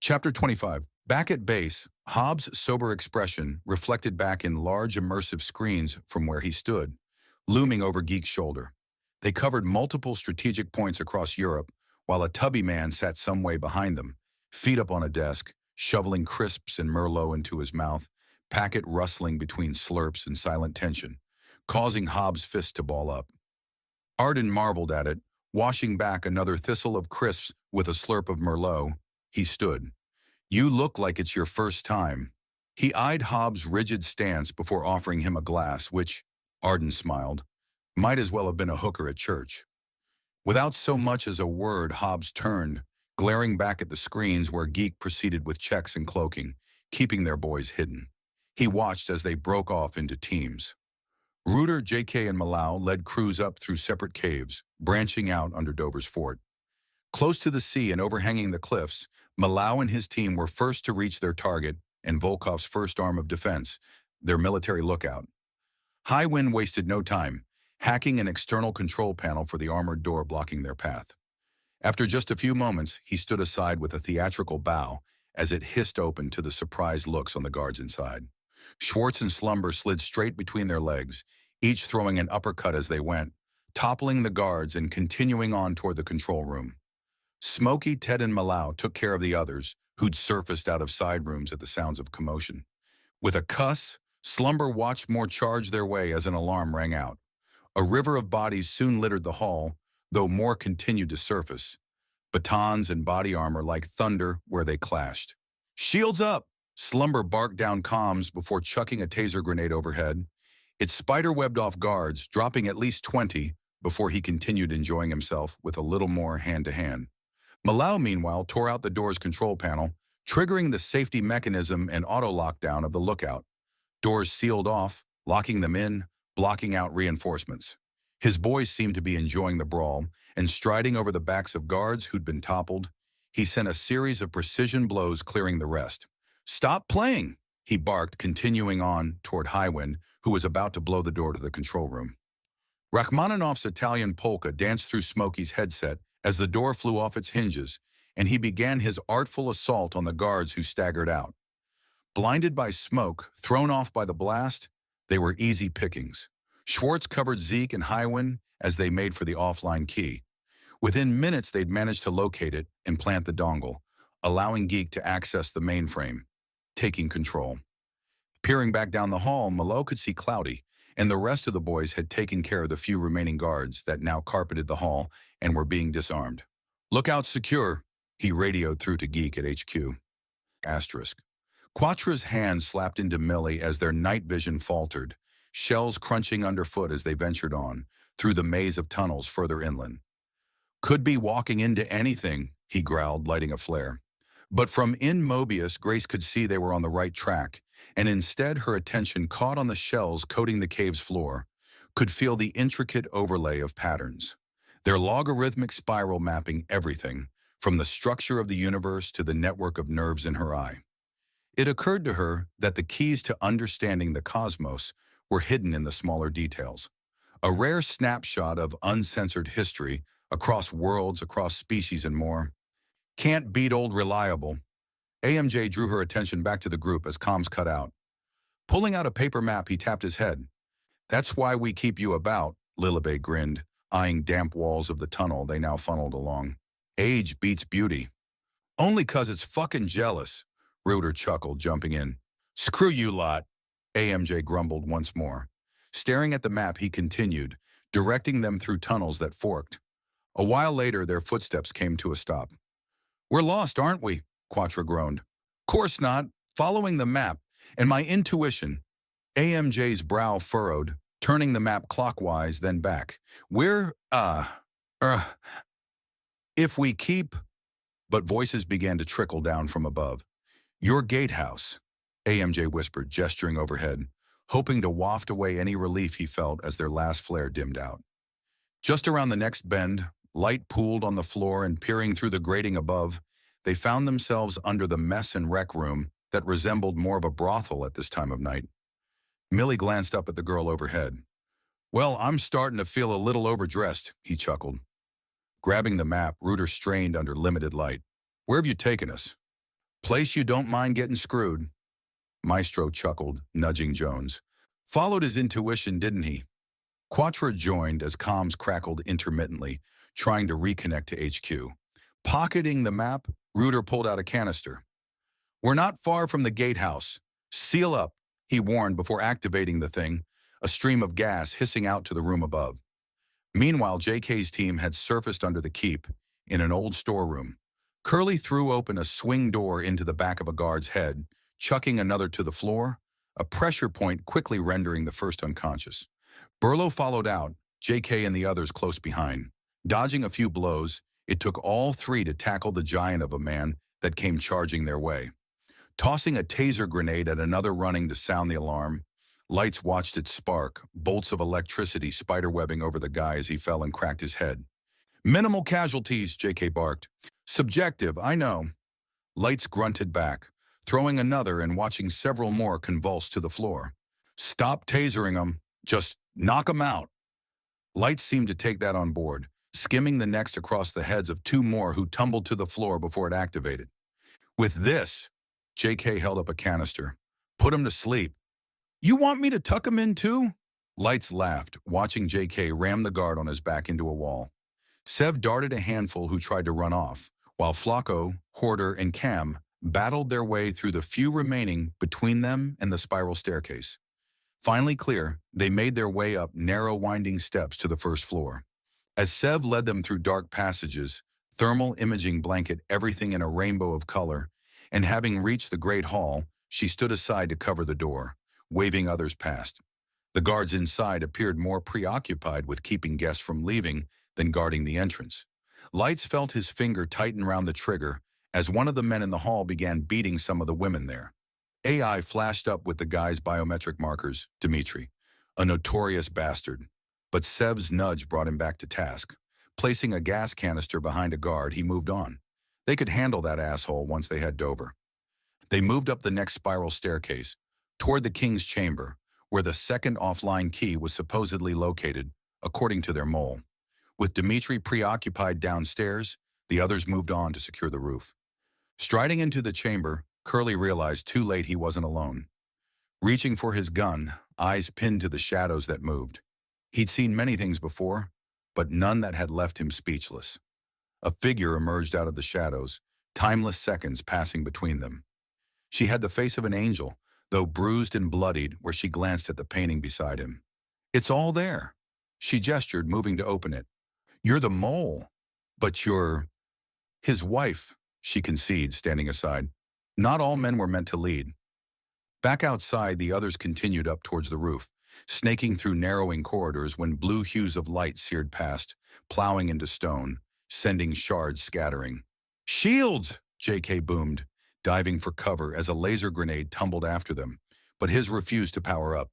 Chapter 25. Back at base, Hobbs' sober expression reflected back in large immersive screens from where he stood, looming over Geek's shoulder. They covered multiple strategic points across Europe, while a tubby man sat some way behind them, feet up on a desk, shoveling crisps and Merlot into his mouth, packet rustling between slurps and silent tension, causing Hobbs' fist to ball up. Arden marveled at it, washing back another thistle of crisps with a slurp of Merlot. He stood. "You look like it's your first time." He eyed Hobbs' rigid stance before offering him a glass, which, Arden smiled, might as well have been a hooker at church. Without so much as a word, Hobbs turned, glaring back at the screens where Geek proceeded with checks and cloaking, keeping their boys hidden. He watched as they broke off into teams. Reuter, JK, and Malau led crews up through separate caves, branching out under Dover's fort. Close to the sea and overhanging the cliffs, Malau and his team were first to reach their target and Volkov's first arm of defense, their military lookout. Highwind wasted no time, hacking an external control panel for the armored door blocking their path. After just a few moments, he stood aside with a theatrical bow as it hissed open to the surprised looks on the guards inside. Schwartz and Slumber slid straight between their legs, each throwing an uppercut as they went, toppling the guards and continuing on toward the control room. Smokey, Ted, and Malau took care of the others, who'd surfaced out of side rooms at the sounds of commotion. With a cuss, Slumber watched more charge their way as an alarm rang out. A river of bodies soon littered the hall, though more continued to surface. Batons and body armor like thunder where they clashed. "Shields up!" Slumber barked down comms before chucking a taser grenade overhead. It spider-webbed off guards, dropping at least 20 before he continued enjoying himself with a little more hand-to-hand. Malau, meanwhile, tore out the door's control panel, triggering the safety mechanism and auto-lockdown of the lookout. Doors sealed off, locking them in, blocking out reinforcements. His boys seemed to be enjoying the brawl, and striding over the backs of guards who'd been toppled, he sent a series of precision blows clearing the rest. "Stop playing!" he barked, continuing on toward Highwind, who was about to blow the door to the control room. Rachmaninoff's Italian polka danced through Smokey's headset as the door flew off its hinges, and he began his artful assault on the guards who staggered out. Blinded by smoke, thrown off by the blast, they were easy pickings. Schwartz covered Zeke and Highwind as they made for the offline key. Within minutes, they'd managed to locate it and plant the dongle, allowing Geek to access the mainframe, taking control. Peering back down the hall, Malo could see Cloudy, and the rest of the boys had taken care of the few remaining guards that now carpeted the hall and were being disarmed. "Lookout secure," he radioed through to Geek at HQ. Asterisk. Quattra's hand slapped into Millie as their night vision faltered, shells crunching underfoot as they ventured on, through the maze of tunnels further inland. "Could be walking into anything," he growled, lighting a flare. But from in Mobius, Grace could see they were on the right track, and instead her attention caught on the shells coating the cave's floor, could feel the intricate overlay of patterns, their logarithmic spiral mapping everything, from the structure of the universe to the network of nerves in her eye. It occurred to her that the keys to understanding the cosmos were hidden in the smaller details. A rare snapshot of uncensored history across worlds, across species, and more. Can't beat old reliable. AMJ drew her attention back to the group as comms cut out. Pulling out a paper map, he tapped his head. "That's why we keep you about," Lilibet grinned, eyeing damp walls of the tunnel they now funneled along. "Age beats beauty." "Only 'cause it's fucking jealous," Reuter chuckled, jumping in. "Screw you lot," AMJ grumbled once more. Staring at the map, he continued, directing them through tunnels that forked. A while later, their footsteps came to a stop. "We're lost, aren't we?" Quattra groaned. "Course not. Following the map, and my intuition." AMJ's brow furrowed, turning the map clockwise, then back. "We're, if we keep..." But voices began to trickle down from above. "Your gatehouse," AMJ whispered, gesturing overhead, hoping to waft away any relief he felt as their last flare dimmed out. Just around the next bend, light pooled on the floor and peering through the grating above, they found themselves under the mess and rec room that resembled more of a brothel at this time of night. Millie glanced up at the girl overhead. "Well, I'm starting to feel a little overdressed," he chuckled. Grabbing the map, Reuter strained under limited light. "Where have you taken us?" Place you don't mind getting screwed. Maestro chuckled, nudging Jones. Followed his intuition, didn't he? Quattro joined as comms crackled intermittently, trying to reconnect to HQ. Pocketing the map, Reuter pulled out a canister. We're not far from the gatehouse. Seal up, he warned before activating the thing, a stream of gas hissing out to the room above. Meanwhile, JK's team had surfaced under the keep, in an old storeroom. Curly threw open a swing door into the back of a guard's head, chucking another to the floor, a pressure point quickly rendering the first unconscious. Burlow followed out, JK and the others close behind. Dodging a few blows, it took all three to tackle the giant of a man that came charging their way. Tossing a taser grenade at another running to sound the alarm, Lights watched it spark, bolts of electricity spiderwebbing over the guy as he fell and cracked his head. Minimal casualties, JK barked. Subjective, I know. Lights grunted back, throwing another and watching several more convulse to the floor. Stop tasering them. Just knock them out. Lights seemed to take that on board, skimming the next across the heads of two more who tumbled to the floor before it activated. With this, JK held up a canister. Put him to sleep. You want me to tuck him in too? Lights laughed, watching JK ram the guard on his back into a wall. Sev darted a handful who tried to run off, while Flacco, Hoarder, and Cam battled their way through the few remaining between them and the spiral staircase. Finally clear, they made their way up narrow winding steps to the first floor. As Sev led them through dark passages, thermal imaging blanket everything in a rainbow of color, and having reached the great hall, she stood aside to cover the door, waving others past. The guards inside appeared more preoccupied with keeping guests from leaving than guarding the entrance. Lights felt his finger tighten round the trigger as one of the men in the hall began beating some of the women there. AI flashed up with the guy's biometric markers, Dimitri, a notorious bastard. But Sev's nudge brought him back to task. Placing a gas canister behind a guard, he moved on. They could handle that asshole once they had Dover. They moved up the next spiral staircase, toward the king's chamber, where the second offline key was supposedly located, according to their mole. With Dimitri preoccupied downstairs, the others moved on to secure the roof. Striding into the chamber, Curly realized too late he wasn't alone. Reaching for his gun, eyes pinned to the shadows that moved. He'd seen many things before, but none that had left him speechless. A figure emerged out of the shadows, timeless seconds passing between them. She had the face of an angel, though bruised and bloodied where she glanced at the painting beside him. It's all there. She gestured, moving to open it. You're the mole, but you're his wife, she conceded, standing aside. Not all men were meant to lead. Back outside, the others continued up towards the roof, snaking through narrowing corridors when blue hues of light seared past, plowing into stone, sending shards scattering. Shields! JK boomed, diving for cover as a laser grenade tumbled after them, but his refused to power up.